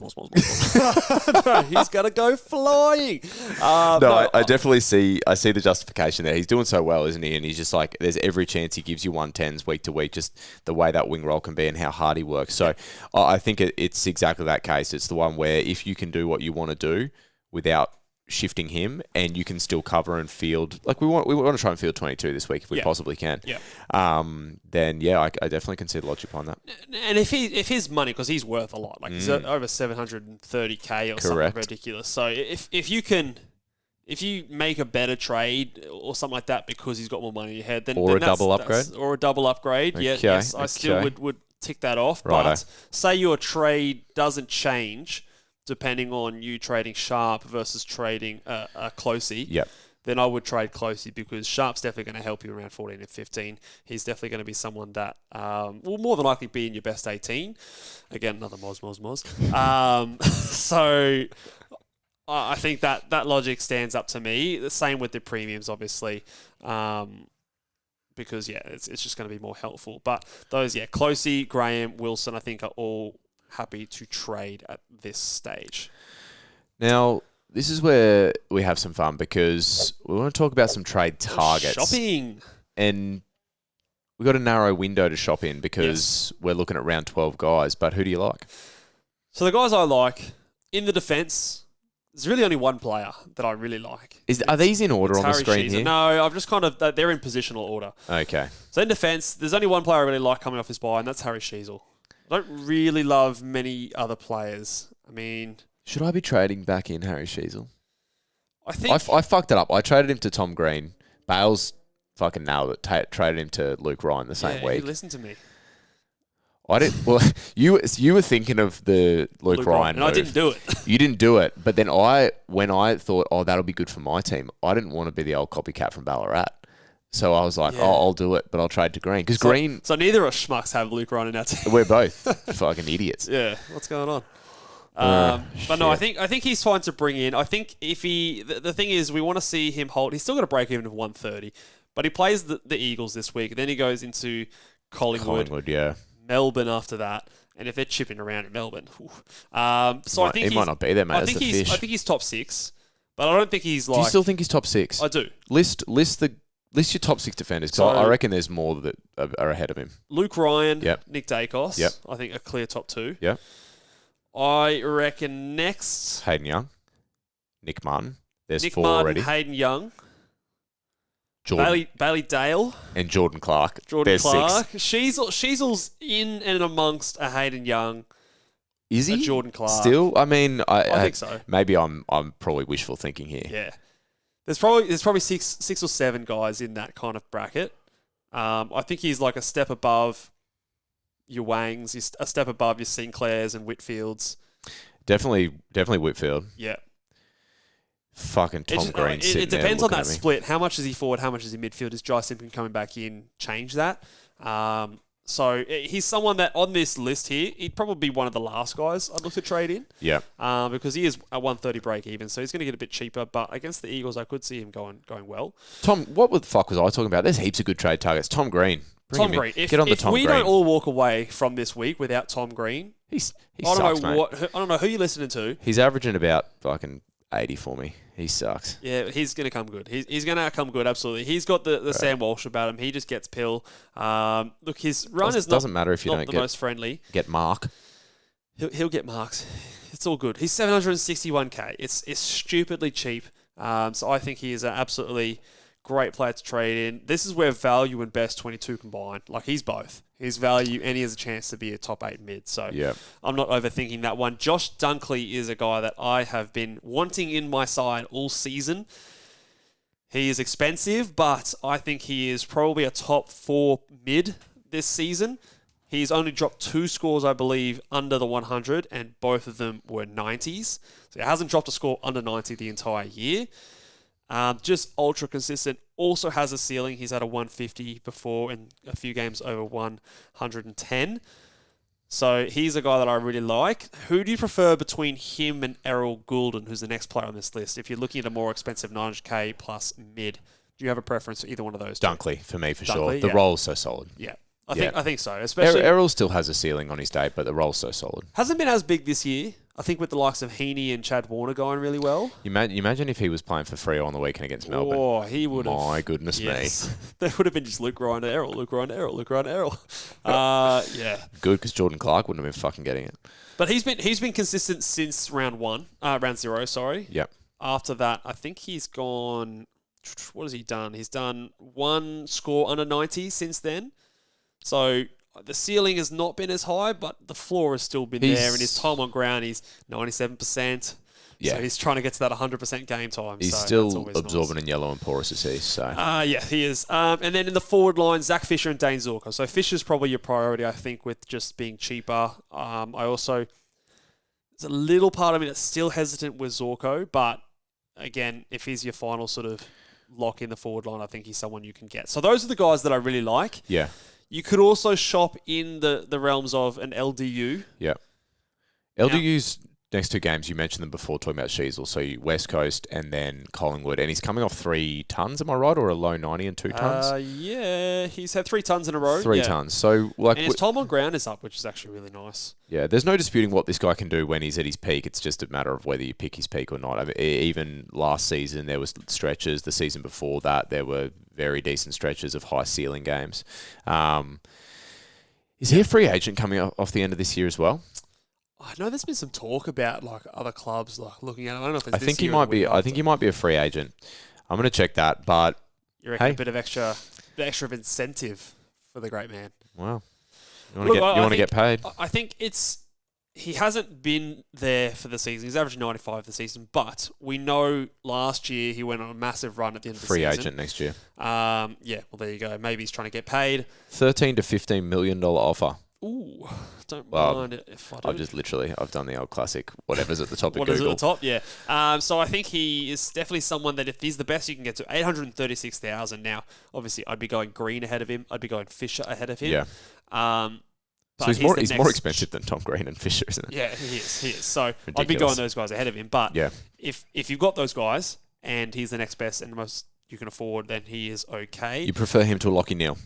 he's going to go flying. I definitely see the justification there. He's doing so well, isn't he? And he's just like, there's every chance he gives you 110s week to week, just the way that wing roll can be and how hard he works. So I think it's exactly that case. It's the one where if you can do what you want to do without shifting him and you can still cover and field, like we want to try and field 22 this week if we possibly can. Then I definitely can see the logic behind that. And if his money, because he's worth a lot, like he's over 730k or something ridiculous. So if you can if you make a better trade or something like that because he's got more money in your head, then Or then a double upgrade? or a double upgrade. Yeah, yes, I still would tick that off. Righto. But say your trade doesn't change depending on you trading Sharp versus trading a Closey. Yep. Then I would trade Closey because Sharp's definitely going to help you around 14 and 15. He's definitely going to be someone that will more than likely be in your best 18. Again, another Moz. So I think that logic stands up to me. The same with the premiums, obviously, because, it's just going to be more helpful. But those, Closey, Graham, Wilson, I think are all happy to trade at this stage. Now, this is where we have some fun because we want to talk about some trade targets. Shopping. And we've got a narrow window to shop in because we're looking at round 12 guys. But who do you like? So the guys I like, in the defence, there's really only one player that I really like. Are these in order on the Harry screen Sheezer. here? No, I've just they're in positional order. Okay. So in defence, there's only one player I really like coming off his bye, and that's Harry Sheezel. I don't really love many other players. I mean... Should I be trading back in Harry Sheezel? I think... I fucked it up. I traded him to Tom Green. Bales fucking nailed it. Traded him to Luke Ryan the same week. Listen to me. I didn't. Well, you were thinking of the Luke Ryan and move. I didn't do it. You didn't do it. But then when I thought, that'll be good for my team, I didn't want to be the old copycat from Ballarat. So I was like, I'll do it, but I'll trade to Green. Because Green... So neither of us schmucks have Luke Ryan in our team. We're both fucking idiots. Yeah, what's going on? But no, I think he's fine to bring in. I think if the thing is, we want to see him hold. He's still got a break even of 130, but he plays the Eagles this week. Then he goes into Collingwood, Melbourne after that, and if they're chipping around at Melbourne, I think he might not be there, mate. I think he's top 6, but I don't think he's like. Do you still think he's top 6? I do. List your top 6 defenders, because I reckon there's more that are ahead of him. Luke Ryan, Nick Dacos, Yep. I think a clear top 2. Yeah. I reckon next... Hayden Young, Nick Martin. There's Nick 4 Martin, already. Hayden Young, Jordan. Bailey Dale. And Jordan Clark. Jordan There's Clark. 6. Sheasel's in and amongst a Hayden Young. Is he? A Jordan Clark. Still? I mean, I think so. Maybe I'm probably wishful thinking here. Yeah. There's probably six or 7 guys in that kind of bracket. I think he's like a step above your Wangs, he's a step above your Sinclairs and Whitfields. Definitely Whitfield. Yeah. Fucking Tom Green. It depends on that split. How much is he forward? How much is he midfield? Is Jai Simpkin coming back in change that? So he's someone that on this list here, he'd probably be one of the last guys I'd look to trade in. Yeah. Because he is a 130 break even, so he's going to get a bit cheaper. But against the Eagles, I could see him going well. Tom, what the fuck was I talking about? There's heaps of good trade targets. Tom Green. Tom Green. Get on the Tom Green. If we don't all walk away from this week without Tom Green, he I sucks, don't know mate. I don't know who you're listening to. He's averaging about fucking 80 for me. He sucks. Yeah, he's going to come good. He's going to come good, absolutely. He's got the Sam Walsh about him. He just gets pill. Look, his run doesn't matter if you not don't the get most friendly. Get Mark. He'll get marks. It's all good. He's 761k. It's stupidly cheap. So I think he is an absolutely great player to trade in. This is where value and best 22 combine. Like, he's both. He's value and he has a chance to be a top 8 mid. So I'm not overthinking that one. Josh Dunkley is a guy that I have been wanting in my side all season. He is expensive, but I think he is probably a top 4 mid this season. He's only dropped 2 scores, I believe, under the 100, and both of them were 90s. So he hasn't dropped a score under 90 the entire year. Just ultra consistent. Also has a ceiling. He's had a 150 before and a few games over 110. So he's a guy that I really like. Who do you prefer between him and Errol Goulden, who's the next player on this list? If you're looking at a more expensive 900k plus mid, do you have a preference for either one of those two? Dunkley, for me, for Dunkley, sure. The role's so solid. Yeah. I think so. Especially Errol still has a ceiling on his day, but the role's so solid. Hasn't been as big this year. I think with the likes of Heaney and Chad Warner going really well. You imagine if he was playing for Freo on the weekend against Melbourne. Oh, he would have. My goodness me. There would have been just Luke Ryan to Errol, Luke Ryan to Errol, Luke Ryan to Errol. Yeah. Good, because Jordan Clark wouldn't have been fucking getting it. But he's been consistent since round 0, sorry. Yep. After that, I think he's gone... What has he done? He's done 1 score under 90 since then. So... The ceiling has not been as high, but the floor has still been there. And his time on ground, he's 97%. Yeah. So he's trying to get to that 100% game time. He's so that's still always absorbent nice. and yellow and porous as he is. So Yeah, he is. And then in the forward line, Zach Fisher and Dane Zorko. So Fisher's probably your priority, I think, with just being cheaper. I also, there's a little part of me that's still hesitant with Zorko, but again, if he's your final sort of lock in the forward line, I think he's someone you can get. So those are the guys that I really like. yeah. You could also shop in the realms of an LDU. Yeah. LDU's next 2 games, you mentioned them before talking about Sheasel. So West Coast and then Collingwood. And he's coming off 3 tons, am I right? Or a low 90 and 2 tons? Yeah, he's had 3 tons in a row. 3 yeah. tons. So, like, And his time on ground is up, which is actually really nice. yeah, there's no disputing what this guy can do when he's at his peak. It's just a matter of whether you pick his peak or not. I mean, even last season, there was stretches. The season before that, there were very decent stretches of high ceiling games. Is he a free agent coming off the end of this year as well? I know there's been some talk about like other clubs like looking at him. I don't know if it's I this think he year or might the be. week I after. think he might be a free agent. I'm going to check that, but You reckon hey. a bit of extra of incentive for the great man? wow, you Look, want to I get paid? I think he hasn't been there for the season. He's averaging 95 the season, but we know last year he went on a massive run at the end of the Free season. agent next year. Yeah, well there you go. Maybe he's trying to get paid. $13 to $15 million offer. Ooh, don't Well, mind it if I do. I've done the old classic, whatever's at the top of What is Google. at the top? Yeah. So I think he is definitely someone that if he's the best you can get to, 836,000 now. Obviously, I'd be going Green ahead of him. I'd be going Fisher ahead of him. Yeah. But So he's the more next- expensive than Tom Green and Fisher, isn't it? Yeah, he is. So I'd be Ridiculous. going those guys ahead of him. But Yeah. if you've got those guys and he's the next best and the most you can afford, then he is okay. You prefer him to a Lockie Neal?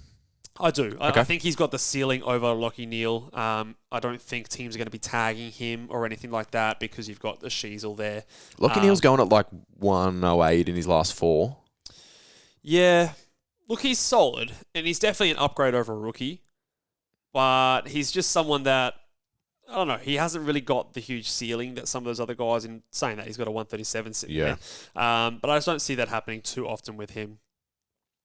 I do. Okay. I think he's got the ceiling over Lockie Neal. I don't think teams are going to be tagging him or anything like that because you've got the Sheasel there. Lockie Neal's going at like 108 in his last 4. Yeah. Look, he's solid, and he's definitely an upgrade over a rookie. But he's just someone that, I don't know, he hasn't really got the huge ceiling that some of those other guys, in saying that he's got a 137 sitting Yeah. there. But I just don't see that happening too often with him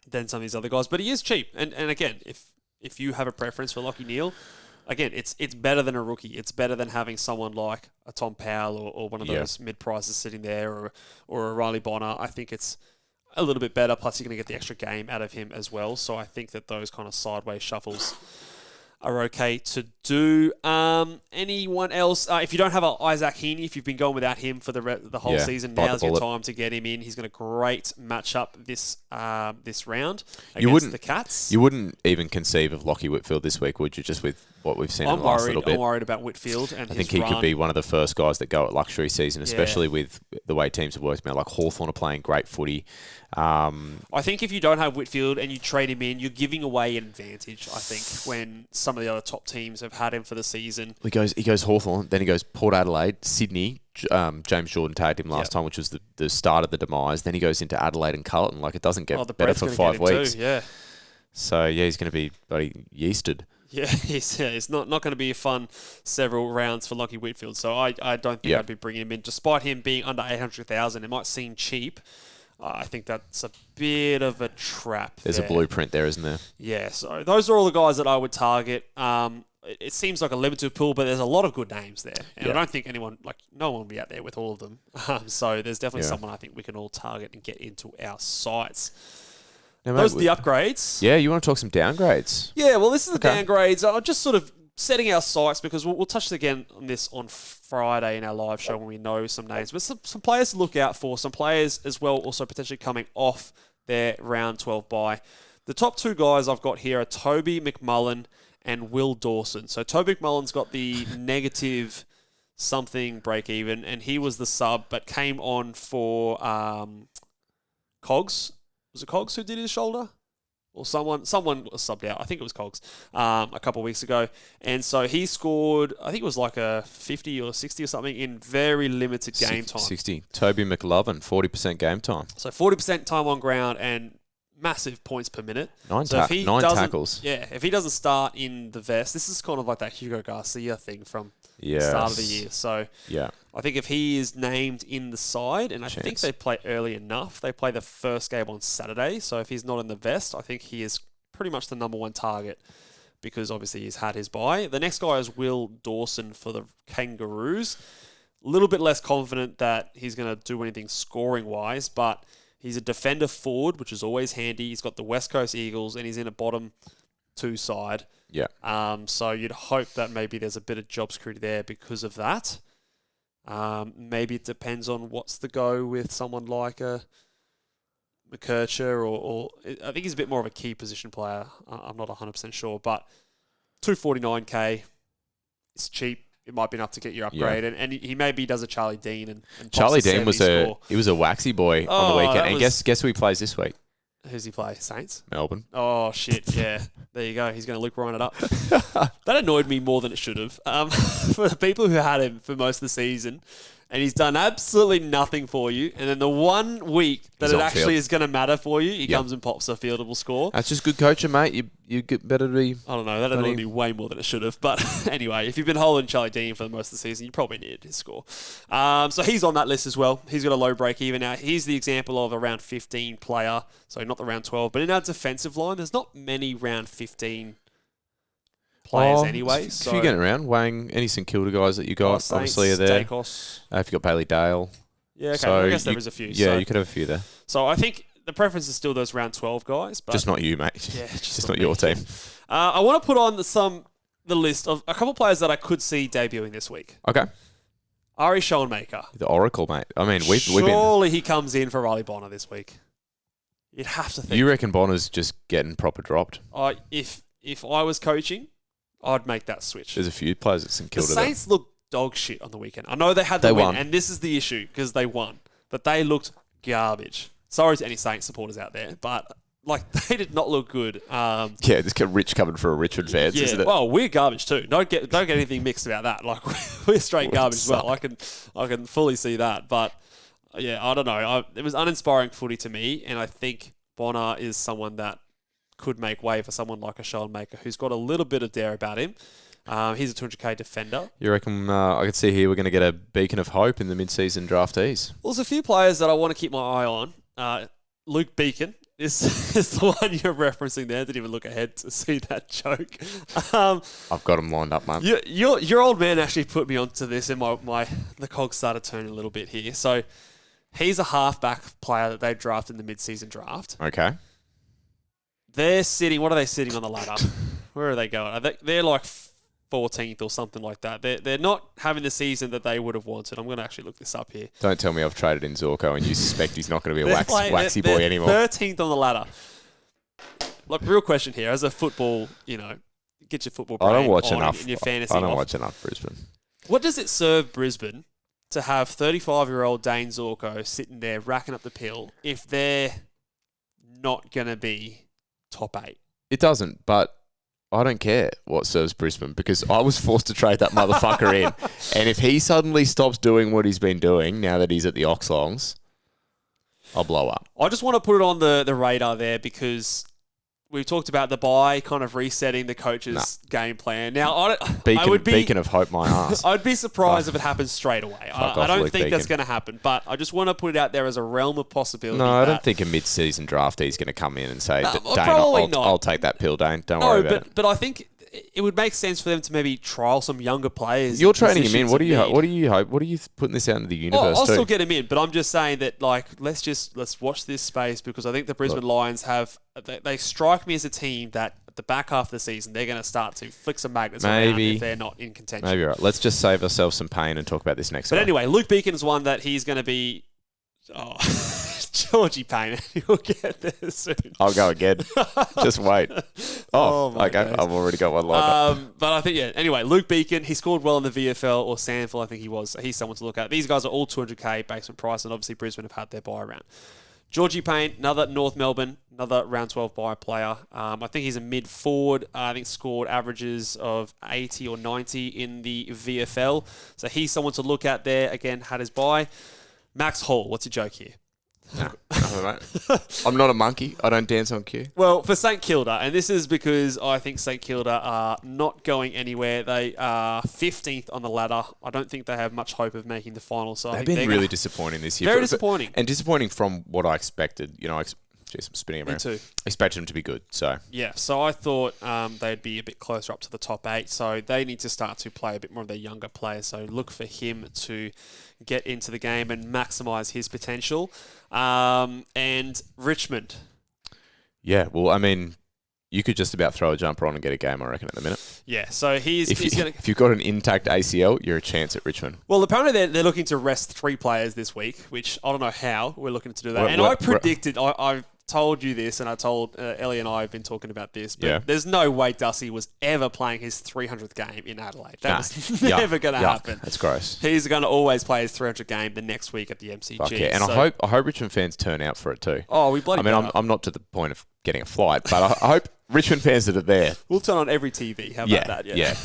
than some of these other guys. But he is cheap. And again, if you have a preference for Lockie Neal, again, it's better than a rookie. It's better than having someone like a Tom Powell or one of those mid-prices sitting there or a Riley Bonner. I think it's a little bit better. Plus, you're going to get the extra game out of him as well. So I think that those kind of sideways shuffles are okay to do. Anyone else? If you don't have Isaac Heaney, if you've been going without him for the whole season, bite the now's your bullet. time to get him in. He's got a great matchup this round You against wouldn't- the Cats. You wouldn't even conceive of Lockie Whitfield this week, would you? Just with what we've seen in I'm the last worried. little bit. I'm worried about Whitfield and I his think he run. could be one of the first guys that go at luxury season, especially with the way teams have worked now. Like Hawthorn are playing great footy. I think if you don't have Whitfield and you trade him in, you're giving away an advantage, I think, when some of the other top teams have had him for the season. He goes Hawthorn, then he goes Port Adelaide, Sydney. James Jordan tagged him last time, which was the start of the demise. Then he goes into Adelaide and Carlton. Like, it doesn't get The better bread's for gonna 5 get him weeks. too, yeah. So, yeah, he's going to be bloody yeasted. Yeah, it's not going to be a fun several rounds for Lockie Whitfield. So I don't think I'd be bringing him in. Despite him being under 800,000, it might seem cheap. I think that's a bit of a trap. There's there. a blueprint there, isn't there? Yeah, so those are all the guys that I would target. It seems like a limited pool, but there's a lot of good names there. And I don't think no one will be out there with all of them. So there's definitely someone I think we can all target and get into our sites. Now, Those mate, are the upgrades. Yeah, you want to talk some downgrades? Yeah, well, this is the Okay. downgrades. I'm just sort of setting our sights because we'll touch again on this on Friday in our live show when we know some names. But some players to look out for. Some players as well also potentially coming off their round 12 bye. The top 2 guys I've got here are Toby McMullen and Will Dawson. So Toby McMullen's got the negative something break even, and he was the sub, but came on for Cogs. Was it Cogs who did his shoulder? Or someone was subbed out. I think it was Cogs a couple of weeks ago. And so he scored, I think it was like a 50 or 60 or something in very limited game time. 60. Toby McLovin, 40% game time. So 40% time on ground and massive points per minute. 9 so if he nine doesn't- tackles. Yeah, if he doesn't start in the vest, this is kind of like that Hugo Garcia thing from the Yes. start of the year. So Yeah. I think if he is named in the side, and I think Chance. they play early enough, they play the first game on Saturday. So if he's not in the vest, I think he is pretty much the number 1 target because obviously he's had his bye. The next guy is Will Dawson for the Kangaroos. A little bit less confident that he's going to do anything scoring-wise, but he's a defender forward, which is always handy. He's got the West Coast Eagles, and he's in a bottom 2 side. Yeah. So you'd hope that maybe there's a bit of job security there because of that. Maybe it depends on what's the go with someone like a McKercher or I think he's a bit more of a key position player. I'm not 100% sure, but 249k is cheap. It might be enough to get your upgrade, and he maybe does a Charlie Dean and Charlie pops a Dean was 70 score. he was a waxy boy on the weekend. And guess who he plays this week? Who's he play? Saints? Melbourne. Oh, shit, yeah. There you go. He's going to Luke Ryan it up. That annoyed me more than it should have. For the people who had him for most of the season, and he's done absolutely nothing for you, and then the 1 week that He's it on actually field. is going to matter for you, he comes and pops a fieldable score. That's just good coaching, mate. You get better to be... I don't know. That annoyed me way more than it should have. But anyway, if you've been holding Charlie Dean for most of the season, you probably needed his score. So he's on that list as well. He's got a low break even. Now, he's the example of a round 15 player. So not the round 12. But in our defensive line, there's not many round 15 players anyway. If you're getting around, Wang, any St Kilda guys that you got, obviously are there. Dacos. If you got Bailey Dale. Yeah, okay. So I guess there is a few. Yeah, so, you could have a few there. So I think the preference is still those round 12 guys. But Just not you, mate. Yeah, just not your team. I want to put on the list of a couple of players that I could see debuting this week. Okay. Ari Schoenmaker. The Oracle, mate. I mean, we've been... Surely he comes in for Riley Bonner this week. You'd have to think. You reckon Bonner's just getting proper dropped? If I was coaching, I'd make that switch. There's a few players at St The Kilda Saints looked dog shit on the weekend. I know they had the They win, won. and this is the issue because they won, but they looked garbage. Sorry to any Saints supporters out there, but they did not look good. Yeah, this Rich coming for a Richard fans, isn't it? Well, we're garbage too. Don't get anything mixed about that. We're straight garbage as well. I can fully see that. But yeah, I don't know. It was uninspiring footy to me, and I think Bonner is someone that could make way for someone like a Schoenmaker who's got a little bit of dare about him. He's a 200k defender. You reckon I could see here we're going to get a beacon of hope in the mid-season draftees? Well, there's a few players that I want to keep my eye on. Luke Beacon is the one you're referencing there. Didn't even look ahead to see that joke. I've got them lined up, mate. Your old man actually put me onto this, and the cogs started turning a little bit here. So he's a halfback player that they drafted in the mid-season draft. Okay. They're sitting. What are they sitting on the ladder? Where are they going? They're like 14th or something like that. They're not having the season that they would have wanted. I'm going to actually look this up here. Don't tell me I've traded in Zorko and you suspect he's not going to be a waxy boy anymore. 13th on the ladder. Look, real question here. As a football, get your football brain I don't watch on enough. in your fantasy. I don't watch enough Brisbane. What does it serve Brisbane to have 35-year-old Dane Zorko sitting there racking up the pill if they're not going to be top 8? It doesn't, but I don't care what serves Brisbane because I was forced to trade that motherfucker in. And if he suddenly stops doing what he's been doing now that he's at the Oxlongs, I'll blow up. I just want to put it on the radar there because we've talked about the bye kind of resetting the coach's game plan. Now, I would be... Beacon of hope, my ass. I'd be surprised if it happens straight away. I don't think that's going to happen, but I just want to put it out there as a realm of possibility. No, I don't think a mid-season draftee is going to come in and say, Dane, probably not. I'll take that pill, Dane. Don't worry about it. But I think it would make sense for them to maybe trial some younger players. You're trading him in. What do you hope? What are you putting this out into the universe? I'll still get him in, but I'm just saying that let's watch this space because I think the Brisbane Lions they strike me as a team that at the back half of the season they're going to start to flick some magnets around if they're not in contention. Maybe right. Let's just save ourselves some pain and talk about this next. But anyway, Luke Beacon is one that he's going to be. Georgie Payne, you'll get there soon. I'll go again. Just wait. My okay. days. I've already got one lined up. But I think, anyway, Luke Beacon, he scored well in the VFL or Sandford, I think he was. So he's someone to look at. These guys are all 200k basement price, and obviously Brisbane have had their buy round. Georgie Payne, another North Melbourne, another round 12 buy player. I think he's a mid-forward. I think scored averages of 80 or 90 in the VFL. So he's someone to look at there. Again, had his buy. Max Hall, what's your joke here? I'm not a monkey. I don't dance on cue. Well, for St Kilda, and this is because I think St Kilda are not going anywhere. They are 15th on the ladder. I don't think they have much hope of making the final. So They've been really disappointing this year. Very disappointing. And disappointing from what I expected. Jeez, I'm spinning Me around. too. Expected him to be good. So Yeah, so I thought they'd be a bit closer up to the top 8. So they need to start to play a bit more of their younger players. So look for him to get into the game and maximise his potential. And Richmond. yeah, well, I mean, you could just about throw a jumper on and get a game, I reckon, at the minute. Yeah, so he's going to... If you've got an intact ACL, you're a chance at Richmond. Well, apparently they're looking to rest 3 players this week, which I don't know how we're looking to do that. I predicted... I told you this, and I told Ellie and I have been talking about this, but there's no way Dusty was ever playing his 300th game in Adelaide. That was never going to happen. That's gross. He's going to always play his 300th game the next week at the MCG. Fuck yeah. And I hope Richmond fans turn out for it too. Oh, we bloody I'm not to the point of getting a flight, but I hope Richmond fans that are there. We'll turn on every TV. How about that? Yeah.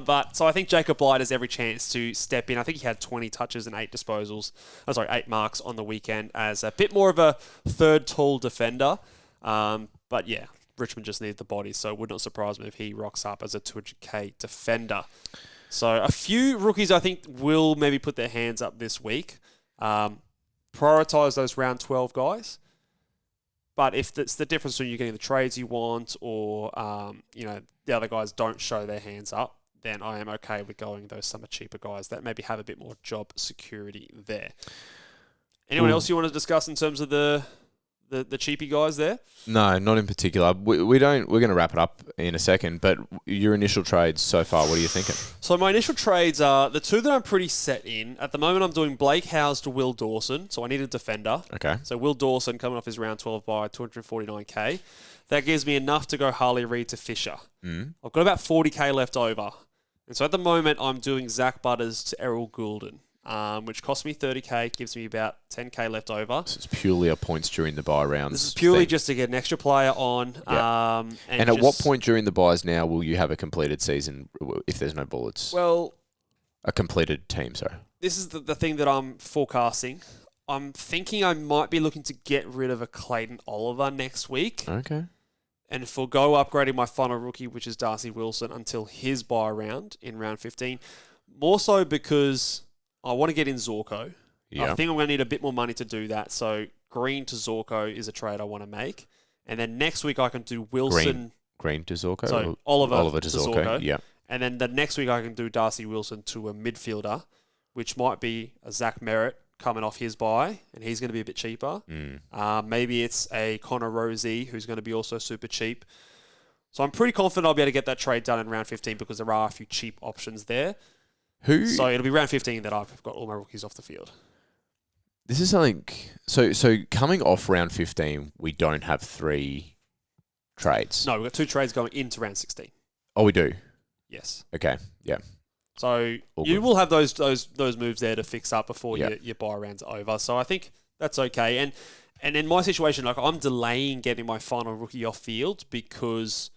But so I think Jacob Blight has every chance to step in. I think he had 20 touches and 8 disposals. 8 marks on the weekend as a bit more of a third tall defender. But yeah, Richmond just need the body, so it would not surprise me if he rocks up as a 200k defender. So a few rookies I think will maybe put their hands up this week. Prioritise those round 12 guys. But if it's the difference between you getting the trades you want or, the other guys don't show their hands up, then I am okay with going those some cheaper guys that maybe have a bit more job security there. Anyone else you want to discuss in terms of the cheapy guys there? No, not in particular. We're going to wrap it up in a second, but your initial trades so far, what are you thinking? So my initial trades are the 2 that I'm pretty set in. At the moment, I'm doing Blake Howes to Will Dawson, so I need a defender. Okay. So Will Dawson coming off his round 12 by 249k. That gives me enough to go Harley Reid to Fisher. I've got about 40k left over. And so at the moment, I'm doing Zach Butters to Errol Goulden. Which cost me 30k, gives me about 10k left over. So it's purely a points during the bye rounds. This is purely just to get an extra player on. Yep. And at what point during the buys now will you have a completed season if there's no bullets? Well, a completed team, sorry. This is the thing that I'm forecasting. I'm thinking I might be looking to get rid of a Clayton Oliver next week. Okay. And forgo upgrading my final rookie, which is Darcy Wilson, until his buy round in round 15. More so because I want to get in Zorko. Yeah. I think I'm going to need a bit more money to do that. So Green to Zorko is a trade I want to make. And then next week I can do Wilson. Green to Zorko? So Oliver to Zorko. Yeah. And then the next week I can do Darcy Wilson to a midfielder, which might be a Zach Merritt coming off his buy, and he's going to be a bit cheaper. Maybe it's a Connor Rosie, who's going to be also super cheap. So I'm pretty confident I'll be able to get that trade done in round 15 because there are a few cheap options there. So it'll be round 15 that I've got all my rookies off the field. This is something... So coming off round 15, we don't have 3 trades. No, we've got 2 trades going into round 16. Oh, we do? Yes. Okay, yeah. So you will have those moves there to fix up before your buy round's over. So I think that's okay. And in my situation, like I'm delaying getting my final rookie off field because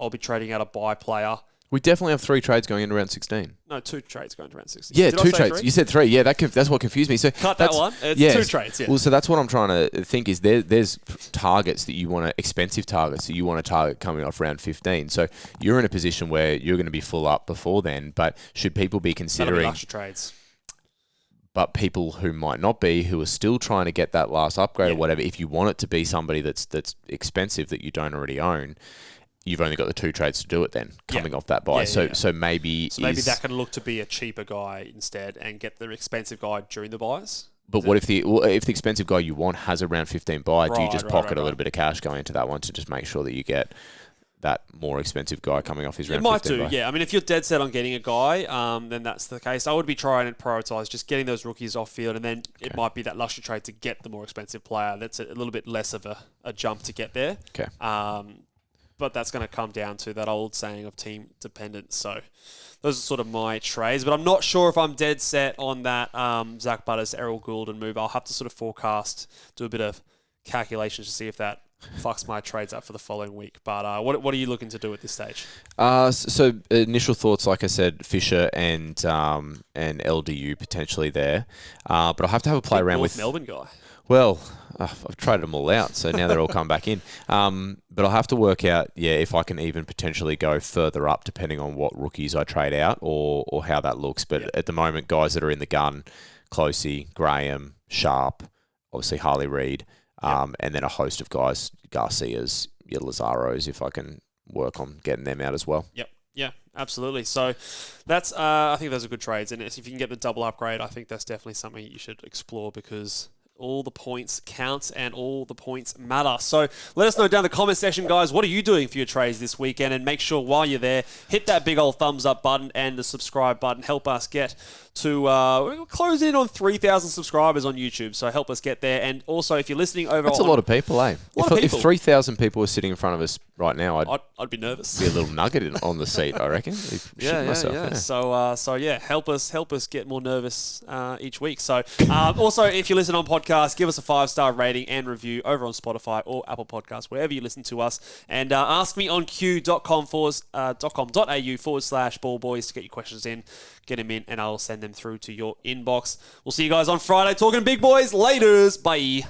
I'll be trading out a buy player. We definitely have 3 trades going into round 16. No, 2 trades going to round 16. Yeah, Did 2 I say trades. 3? You said 3. Yeah, that's what confused me. So cut that one. It's 2 trades. Yeah. Well, so that's what I'm trying to think is there's targets that you want to, expensive targets that you want to target coming off round 15. So you're in a position where you're going to be full up before then. But should people be considering That'll be luxury trades? But people who might not be, who are still trying to get that last upgrade or whatever, if you want it to be somebody that's expensive that you don't already own, you've only got the 2 trades to do it then, coming off that buy. So maybe that can look to be a cheaper guy instead and get the expensive guy during the buys. But what if the expensive guy you want has a round 15 buy? Do you just pocket a little bit of cash going into that one to just make sure that you get that more expensive guy coming off his round 15 buy? It might do, yeah. I mean, if you're dead set on getting a guy, then that's the case. I would be trying to prioritise just getting those rookies off field, and then it might be that luxury trade to get the more expensive player. That's a little bit less of a jump to get there. Okay. But that's going to come down to that old saying of team dependence. So those are sort of my trades. But I'm not sure if I'm dead set on that Zach Butters, Errol Goulden move. I'll have to sort of forecast, do a bit of calculations to see if that fucks my trades up for the following week. But what are you looking to do at this stage? So initial thoughts, like I said, Fisher and LDU potentially there. But I'll have to have a play around with Melbourne guy. Well, I've traded them all out, so now they're all come back in. But I'll have to work out, if I can even potentially go further up, depending on what rookies I trade out or how that looks. But at the moment, guys that are in the gun, Closey, Graham, Sharp, obviously Harley Reid, And then a host of guys, Garcias, your Lazaros, if I can work on getting them out as well. Yep. Yeah, absolutely. So that's I think those are good trades. And if you can get the double upgrade, I think that's definitely something you should explore because all the points count and all the points matter. So let us know down in the comment section, guys, what are you doing for your trades this weekend? And make sure while you're there, hit that big old thumbs up button and the subscribe button. Help us get to we're closing in on 3,000 subscribers on YouTube. So help us get there. And also, if you're listening over That's a lot of people, eh? If 3,000 people were sitting in front of us right now, I'd be nervous. Be a little nugget on the seat, I reckon. Yeah. So help us get more nervous each week. So also, if you listen on podcast, give us a 5-star rating and review over on Spotify or Apple Podcasts, wherever you listen to us. And ask me on q.com.au/Ball Boys to get your questions in. Get them in, and I'll send them through to your inbox. We'll see you guys on Friday talking big boys. Laters. Bye.